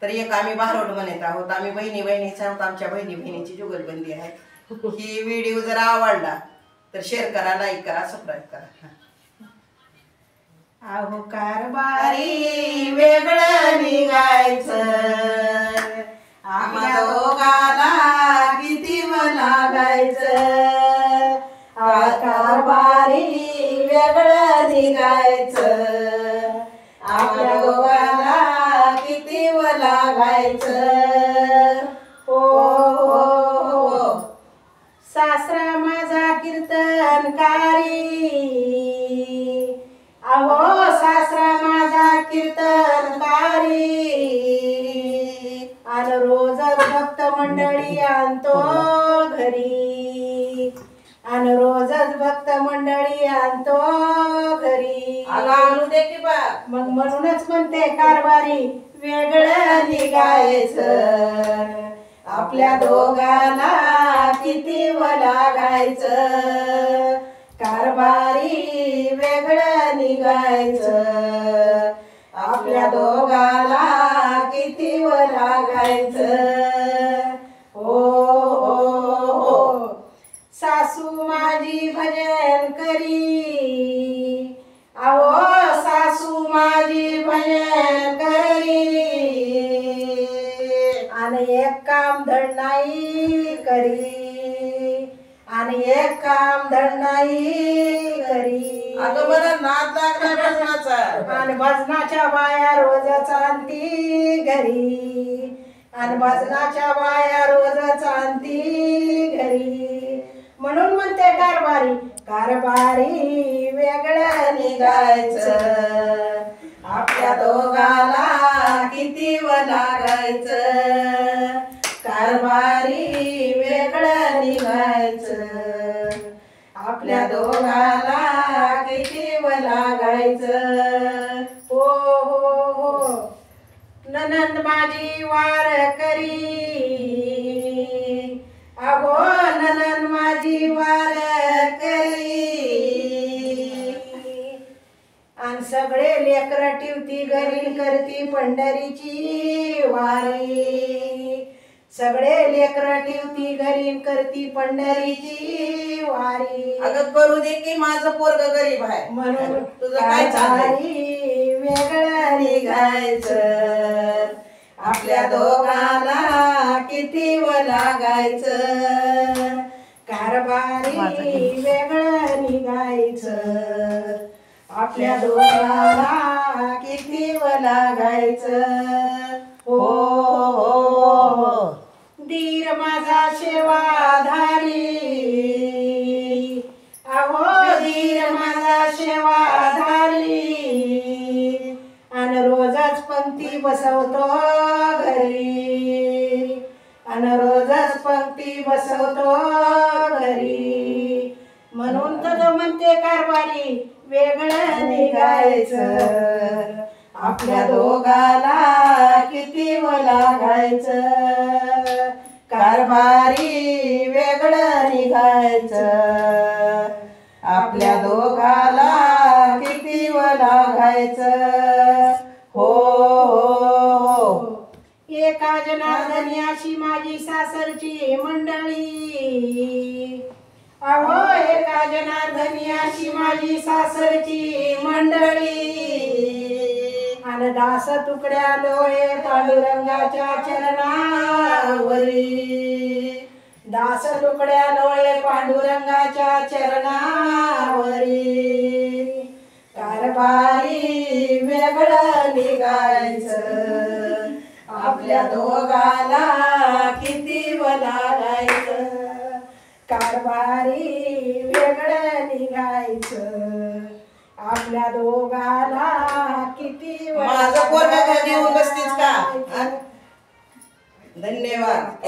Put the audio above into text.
तर एक आम्ही बारोट म्हणत आहोत. आम्ही बहिणी बहिणीच्या आहोत. आमच्या बहिणी बहिणीची जुगलबंदी आहे. ही व्हिडिओ जर आवडला तर शेअर करा, लाईक करा, सबस्क्राईब करा. अहो कारभारी वेगळं निघायचं, आम्हा दोघाला किती लागायचं. कारभारी वेगळं निघायचं, आपल्या दोघाला किती लागायचं. हो हो सासरा माझा कीर्तनकारी, अहो सासरा माझा कीर्तनकारी, आणि रोजच भक्त मंडळी आणतो घरी, आणि रोजच भक्त मंडळी आणतो घरी. आणू दे की बा. मग म्हणूनच म्हणते कारभारी वेगळं निघायचं, आपल्या दोघाला किती लागायचं. कारभारी वेगळं निघायचं, आपल्या दोघाला किती लागायचं. हो हो सासू माझी भजन करी, अहो सासू माझी भजन करी, आणि एक काम धड नाही करी, आणि एक काम धड नाही करी. अगं मला नाद लागलाय भजनाचा. आणि भजनाच्या बाया रोजच आणती घरी, आणि भजनाच्या बाया रोजच आणती घरी. म्हणून म्हणते कारभारी, कारभारी वेगळं निघायचं, आपल्या दोघाला किती लागायचं. कारभारी वेगळं निघायचं, आपल्या दोघाला किती लागायचं. हो हो हो ननंद माझी वार करी, अहो ननंद माझी वार करी, आणि सगळे लेकर ठेवती घरी करती पंढरीची वारी, सगळे लेकर ठेवती घरी करती पंढरीची वारी. अगं करू दे की, माझं पोरग गरीब आहे. म्हणून तुझं काय कारभारी वेगळं निघायचं, आपल्या दोघाला किती लागायचं. कारभारी वेगळं निघायचं, आपल्या दोघाला किती लागायचं. हो हो दीर माझा सेवाधारी, अहो दीर माझा सेवाधारी, आणि रोजच पंक्ती बसवतो घरी, आणि रोजच पंक्ती बसवतो घरी. म्हणून तर म्हणते कारभारी वेगळं निघायचं, आपल्या दोघाला किती लागायचं. कारभारी वेगळं निघायचं, आपल्या दोघाला किती लागायचं. हो हो एका जनार्दनी अशी माझी सासरची मंडळी, अहो एका जनार्दनी अशी माझी सासरची मंडळी, आणि दास तुकड्या लोळे पांडुरंगाच्या चरणावरी, दास तुकड्या लोळे पांडुरंगाच्या चरणावरी. कारभारी वेगळं निघायचं, आपल्या दोघाला किती लागायचं. कारभारी वेगळं निघायचं, आपल्या दोघाला किती माझं पोरग घेऊन बसतीस का? धन्यवाद.